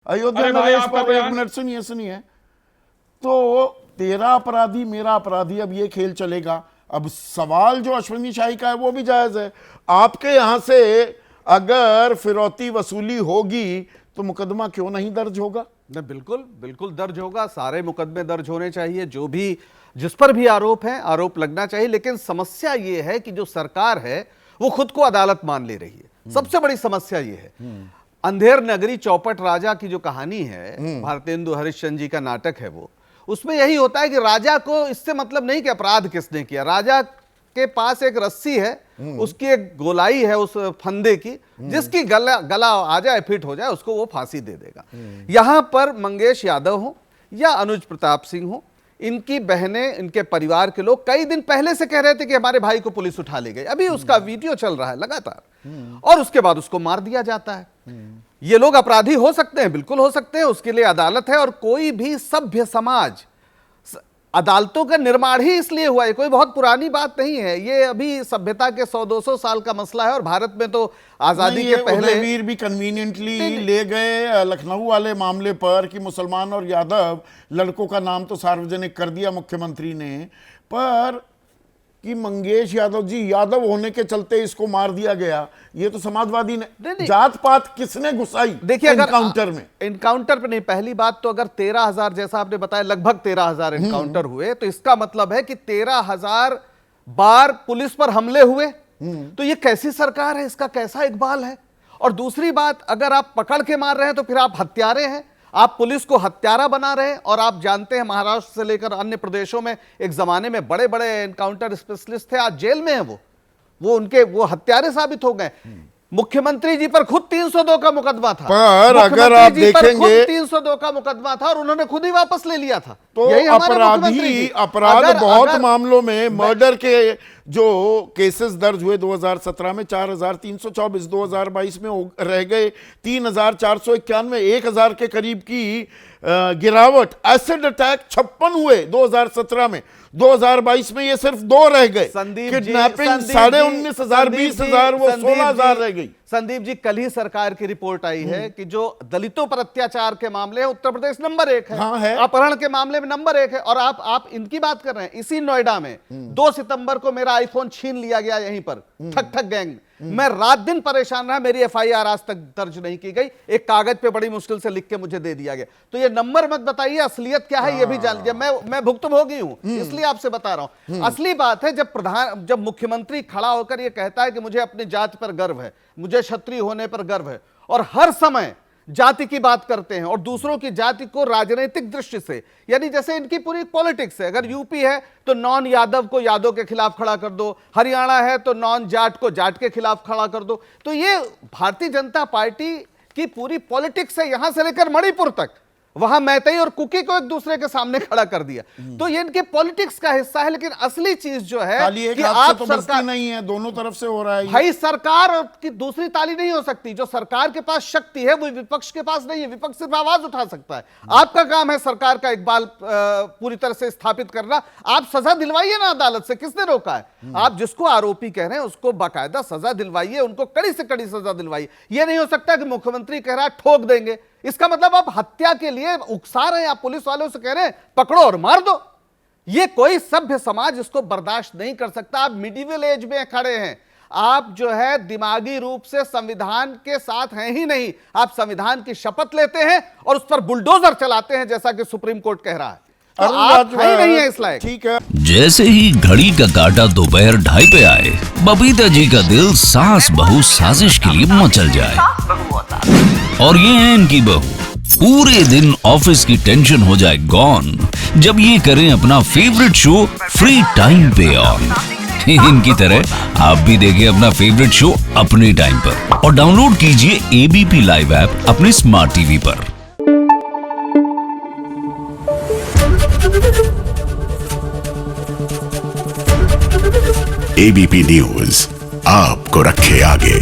अयोध्या नरेश पर एक मिनट सुनिए। तो तेरा अपराधी मेरा अपराधी, अब ये खेल चलेगा। अब सवाल जो अश्विनी शाही का है वो भी जायज है। आपके यहां से अगर फिरौती वसूली होगी तो मुकदमा क्यों नहीं दर्ज होगा? बिल्कुल बिल्कुल दर्ज होगा। सारे मुकदमे दर्ज होने चाहिए, जो भी जिस पर भी आरोप है आरोप लगना चाहिए। लेकिन समस्या ये है कि जो सरकार है वो खुद को अदालत मान ले रही है। सबसे बड़ी समस्या ये है। अंधेर नगरी चौपट राजा की जो कहानी है, भारतेंदु हरिश्चंद्र जी का नाटक है वो, उसमें यही होता है कि राजा को इससे मतलब नहीं कि अपराध किसने किया। राजा के पास एक रस्सी है, उसकी एक गोलाई है उस फंदे की, जिसकी गला आ जाए, फिट हो जाए, उसको वो फांसी दे देगा। यहां पर मंगेश यादव हो या अनुज प्रताप सिंह हो, इनकी बहनें, इनके परिवार के लोग कई दिन पहले से कह रहे थे कि हमारे भाई को पुलिस उठा ले गई। अभी उसका वीडियो चल रहा है लगातार, और उसके बाद उसको मार दिया जाता है। ये लोग अपराधी हो सकते हैं, बिल्कुल हो सकते हैं, उसके लिए अदालत है। और कोई भी सभ्य समाज, अदालतों का निर्माण ही इसलिए हुआ है, कोई बहुत पुरानी बात नहीं है। ये अभी सभ्यता के 100-200 साल का मसला है। और भारत में तो आजादी के पहले वीर भी कन्वीनियंटली ले गए लखनऊ वाले मामले पर कि मुसलमान और यादव लड़कों का नाम तो सार्वजनिक कर दिया मुख्यमंत्री ने, पर कि मंगेश यादव जी यादव होने के चलते इसको मार दिया गया। ये तो समाजवादी ने जात पात किसने घुसाई? देखिए, एनकाउंटर में, एनकाउंटर पे नहीं, पहली बात तो अगर 13,000 जैसा आपने बताया, लगभग 13,000 एनकाउंटर हुए, तो इसका मतलब है कि 13,000 बार पुलिस पर हमले हुए। तो ये कैसी सरकार है, इसका कैसा इकबाल है? और दूसरी बात, अगर आप पकड़ के मार रहे हैं तो फिर आप हत्यारे हैं, आप पुलिस को हत्यारा बना रहे हैं। और आप जानते हैं महाराष्ट्र से लेकर अन्य प्रदेशों में एक जमाने में बड़े बड़े एनकाउंटर स्पेशलिस्ट थे, आज जेल में हैं वो हत्यारे साबित हो गए। मुख्यमंत्री जी पर खुद 302 का मुकदमा था, पर अगर आप देखेंगे 302 का मुकदमा था और उन्होंने खुद ही वापस ले लिया था। तो अपराध बहुत मामलों में, मर्डर के जो केसेस दर्ज हुए 2017 में 4,324, 2022 में रह गए 3,491, 1,000 के करीब की गिरावट। एसिड अटैक 56 हुए 2017 में, 2022 में ये सिर्फ 2 रह गए। किडनैपिंग 19,500, 20,000, वो 16,000 रह गई। संदीप जी, कल ही सरकार की रिपोर्ट आई है कि जो दलितों पर अत्याचार के मामले हैं, उत्तर प्रदेश नंबर 1 है। हाँ है। अपहरण के मामले में नंबर 1 है। और आप इनकी बात कर रहे हैं। इसी नोएडा में 2 सितंबर को मेरा आईफोन छीन लिया गया, यहीं पर ठक गैंग। मैं रात दिन परेशान रहा, मेरी FIR आज तक दर्ज नहीं की गई। एक कागज पे बड़ी मुश्किल से लिख के मुझे दे दिया गया। तो ये नंबर मत बताइए, असलियत क्या है ये भी जान लीजिए। मैं भुक्तभोगी हूं, इसलिए आपसे बता रहा हूं। असली बात है जब मुख्यमंत्री खड़ा होकर ये कहता है कि मुझे अपनी जाति पर गर्व है, मुझे क्षत्रिय होने पर गर्व है, और हर समय जाति की बात करते हैं और दूसरों की जाति को राजनीतिक दृष्टि से, यानी जैसे इनकी पूरी पॉलिटिक्स है। अगर यूपी है तो नॉन यादव को यादव के खिलाफ खड़ा कर दो, हरियाणा है तो नॉन जाट को जाट के खिलाफ खड़ा कर दो। तो ये भारतीय जनता पार्टी की पूरी पॉलिटिक्स है, यहां से लेकर मणिपुर तक। वहां मैतेई और कुकी को एक दूसरे के सामने खड़ा कर दिया। तो ये इनके पॉलिटिक्स का हिस्सा है। लेकिन असली चीज जो है कि आप तो सरकार नहीं है, दोनों तरफ से हो रहा है। भाई, सरकार की दूसरी ताली नहीं हो सकती। जो सरकार के पास शक्ति है वो विपक्ष के पास नहीं है। विपक्ष सिर्फ आवाज उठा सकता है। आपका काम है सरकार का इकबाल पूरी तरह से स्थापित करना। आप सजा दिलवाइए ना अदालत से, किसने रोका है? आप जिसको आरोपी कह रहे हैं उसको बाकायदा सजा दिलवाइए, उनको कड़ी से कड़ी सजा दिलवाइए। यह नहीं हो सकता कि मुख्यमंत्री कह रहा है ठोक देंगे, इसका मतलब आप हत्या के लिए उकसा रहे हैं। आप पुलिस वालों से कह रहे हैं पकड़ो और मार दो। ये कोई सभ्य समाज इसको बर्दाश्त नहीं कर सकता। आप मिडिवल एज में खड़े हैं। आप जो है दिमागी रूप से संविधान के साथ हैं ही नहीं। आप संविधान की शपथ लेते हैं और उस पर बुलडोजर चलाते हैं, जैसा कि सुप्रीम कोर्ट कह रहा है। तो आप नहीं है इस लायक। ठीक है। जैसे ही घड़ी का काटा दोपहर 2:30 पे आए, बबीता जी का दिल सास बहू साजिश के लिए मचल जाए। और ये है इनकी बहू, पूरे दिन ऑफिस की टेंशन हो जाए गॉन जब ये करें अपना फेवरेट शो फ्री टाइम पे ऑन। इनकी तरह आप भी देखिए अपना फेवरेट शो अपने टाइम पर और डाउनलोड कीजिए ABP लाइव ऐप अपने स्मार्ट टीवी पर। ABP न्यूज आपको रखे आगे।